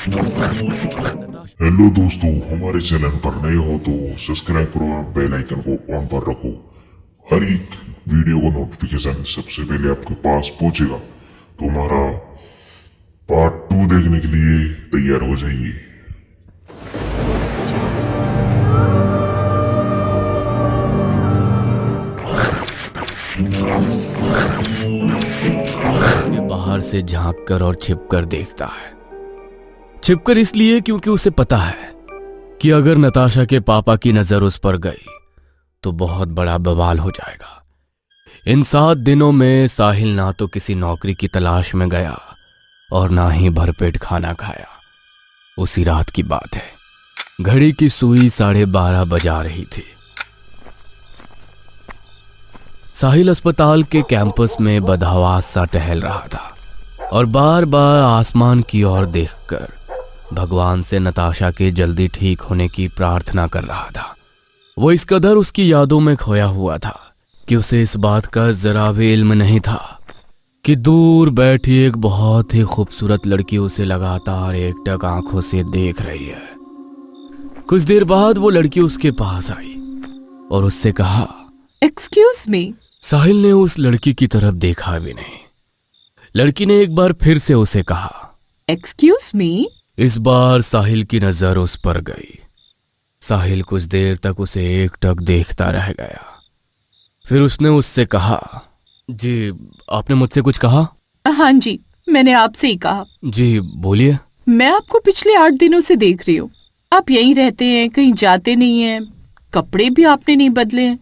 Hello दोस्तों, हमारे channel पर नए हो तो सब्सक्राइब करो और बेल आइकन को ऑन पर रखो। हर एक वीडियो का नोटिफिकेशन सबसे पहले आपके पास पहुंचेगा। तो हमारा पार्ट 2 देखने के लिए तैयार हो जाइए। के बाहर से झांक कर और छिपकर देखता है। छिपकर इसलिए क्योंकि उसे पता है कि अगर नताशा के पापा की नजर उस पर गई तो बहुत बड़ा बवाल हो जाएगा। इन 7 दिनों में साहिल ना तो किसी नौकरी की तलाश में गया और ना ही भरपेट खाना खाया। उसी रात की बात है, घड़ी की सुई 12:30 बजा रही थी। साहिल अस्पताल के कैंपस में बदहवास सा टहल रहा था और बार बार आसमान की ओर देखकर भगवान से नताशा के जल्दी ठीक होने की प्रार्थना कर रहा था। वो इस कदर उसकी यादों में खोया हुआ था कि उसे इस बात का जरा भी इल्म नहीं था कि दूर बैठी एक बहुत ही खूबसूरत लड़की उसे लगातार एकटक आंखों से देख रही है। कुछ देर बाद वो लड़की उसके पास आई और उससे कहा, एक्सक्यूज मी। साहिल ने उस लड़की की तरफ देखा भी नहीं। लड़की ने एक बार फिर से उसे कहा, एक्सक्यूज मी। इस बार साहिल की नजर उस पर गई। साहिल कुछ देर तक उसे एकटक देखता रह गया। फिर उसने उससे कहा, जी आपने मुझसे कुछ कहा? हाँ जी, मैंने आपसे ही कहा। जी बोलिए। मैं आपको पिछले 8 दिनों से देख रही हूँ। आप यहीं रहते हैं, कहीं जाते नहीं हैं, कपड़े भी आपने नहीं बदले हैं।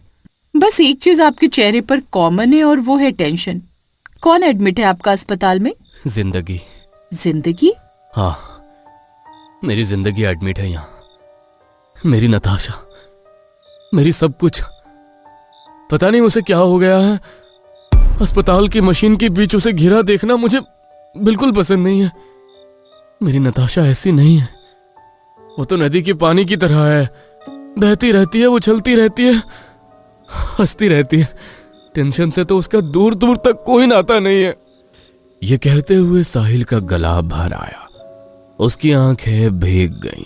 बस एक चीज आपके चेहरे पर कॉमन है और वो है टेंशन। कौन एडमिट है आपका अस्पताल में? जिंदगी। जिंदगी? हाँ, मेरी जिंदगी एडमिट है यहाँ। मेरी नताशा, मेरी सब कुछ। पता नहीं उसे क्या हो गया है। अस्पताल की मशीन के बीच उसे घिरा देखना मुझे बिल्कुल पसंद नहीं है। मेरी नताशा ऐसी नहीं है। वो तो नदी के पानी की तरह है, बहती रहती है, उछलती रहती है, हंसती रहती है। टेंशन से तो उसका दूर दूर तक कोई नाता नहीं है। ये कहते हुए साहिल का गला भर आया। उसकी आंखें भीग गईं।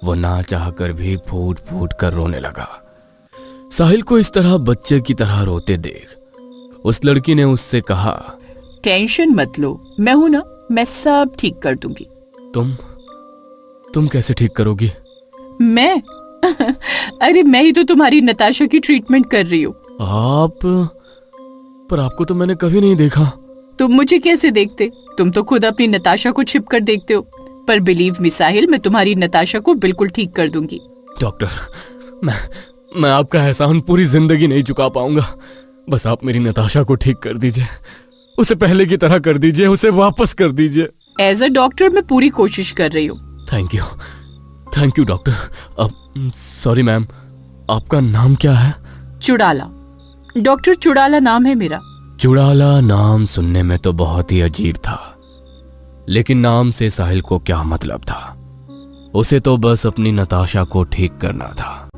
वो ना चाहकर भी फूट फूट कर रोने लगा। साहिल को इस तरह बच्चे की तरह रोते देख उस लड़की ने उससे कहा, टेंशन मत लो, मैं हूं ना, मैं सब ठीक कर दूंगी। तुम कैसे ठीक करोगी? मैं अरे मैं ही तो तुम्हारी नताशा की ट्रीटमेंट कर रही हूँ। आप? पर आपको तो मैंने कभी नहीं देखा। तुम मुझे कैसे देखते? तुम तो खुद अपनी नताशा को छिप कर देखते हो। पर बिलीव मी साहिल, मैं तुम्हारी नताशा को बिल्कुल ठीक कर दूंगी। डॉक्टर, मैं आपका एहसान पूरी जिंदगी नहीं चुका पाऊंगा। बस आप मेरी नताशा को ठीक कर दीजिए। उसे पहले की तरह कर दीजिए, उसे वापस कर दीजिए। एज अ डॉक्टर मैं पूरी कोशिश कर रही हूँ। Thank you doctor. अब सॉरी मैम, आपका नाम क्या है? चुड़ाला। डॉक्टर चुड़ाला नाम है मेरा। चुड़ाला नाम सुनने में तो बहुत ही अजीब था, लेकिन नाम से साहिल को क्या मतलब था? उसे तो बस अपनी नताशा को ठीक करना था।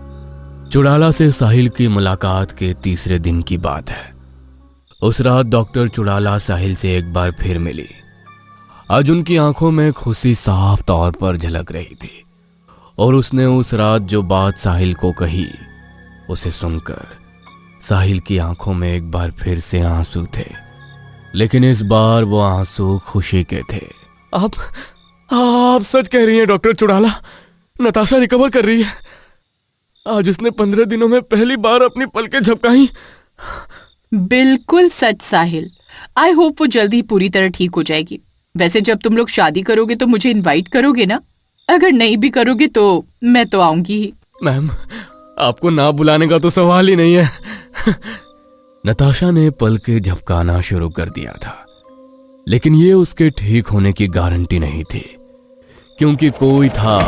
चुड़ाला से साहिल की मुलाकात के 3रे दिन की बात है। उस रात डॉक्टर चुड़ाला साहिल से एक बार फिर मिली। आज उनकी आंखों में खुशी साफ तौर पर झलक रही थी और उसने उस रात जो बात साहिल को कही, उसे सुनकर साहिल की आंखों में एक बार फिर से आंसू थे, लेकिन इस बार वो आंसू खुशी के थे। आप सच कह रही हैं डॉक्टर चुड़ाला, नताशा रिकवर कर रही है। आज उसने 15 दिनों में पहली बार अपनी पलकें झपकाई। बिल्कुल सच साहिल। आई होप वो जल्दी पूरी तरह ठीक हो जाएगी। वैसे जब तुम लोग शादी करोगे तो मुझे इनवाइट करोगे ना? अगर नहीं भी करोगे तो मैं तो आऊंगी ही। मैम, आपको ना बुलाने का तो सवाल ही नहीं है। नताशा ने पलकें झपकाना शुरू कर दिया था, लेकिन ये उसके ठीक होने की गारंटी नहीं थी, क्योंकि कोई था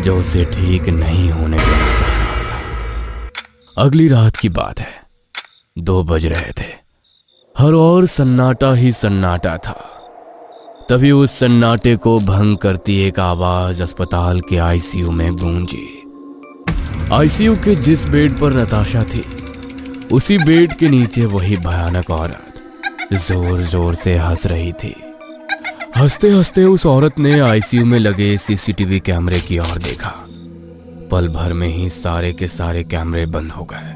जो उसे ठीक नहीं होने देना चाह रहा था। अगली रात की बात है, 2 बज रहे थे। हर ओर सन्नाटा ही सन्नाटा था। तभी उस सन्नाटे को भंग करती एक आवाज अस्पताल के आईसीयू में गूंजी। आईसीयू के जिस बेड पर नताशा थी, उसी बेड के नीचे वही भयानक औरत जोर जोर से हंस रही थी। हंसते हंसते उस औरत ने आईसीयू में लगे सीसीटीवी कैमरे की ओर देखा। पल भर में ही सारे के सारे कैमरे बंद हो गए।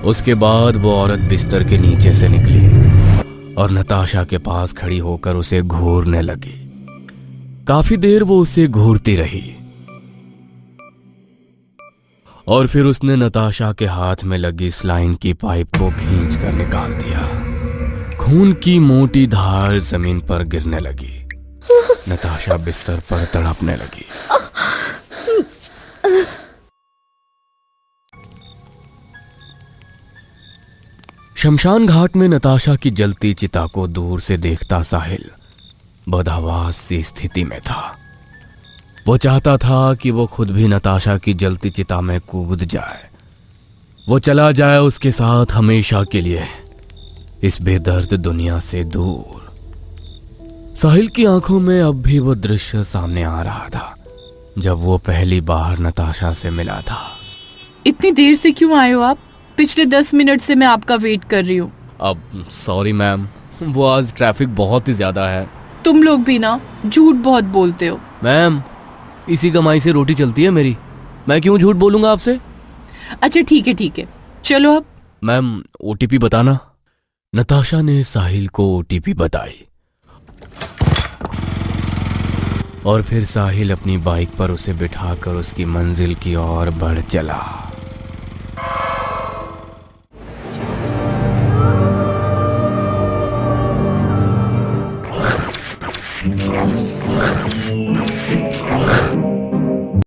उसके बाद वो औरत बिस्तर के नीचे से निकली और नताशा के पास खड़ी होकर उसे घूरने लगी। काफी देर वो उसे घूरती रही और फिर उसने नताशा के हाथ में लगी स्लाइन की पाइप को खींचकर निकाल दिया। खून की मोटी धार जमीन पर गिरने लगी। नताशा बिस्तर पर तड़पने लगी। शमशान घाट में नताशा की जलती चिता को दूर से देखता साहिल बदहवास सी स्थिति में था। वो चाहता था कि वो खुद भी नताशा की जलती चिता में कूद जाए। वो चला जाए उसके साथ हमेशा के लिए इस बेदर्द दुनिया से दूर। साहिल की आंखों में अब भी वो दृश्य सामने आ रहा था जब वो पहली बार नताशा से मिला था। इतनी देर से क्यों आए हो आप? पिछले 10 मिनट से मैं आपका वेट कर रही हूँ। अब सॉरी मैम, वो आज ट्रैफिक बहुत ही ज्यादा है। तुम लोग भी ना झूठ बहुत बोलते हो। मैम, इसी कमाई से रोटी चलती है मेरी, मैं क्यों झूठ बोलूंगा आपसे। अच्छा ठीक है, चलो अब। मैम, ओटीपी बताना। नताशा ने साहिल को ओटीपी बताई और फिर साहिल अपनी बाइक पर उसे बिठाकर उसकी मंजिल की ओर बढ़ चला।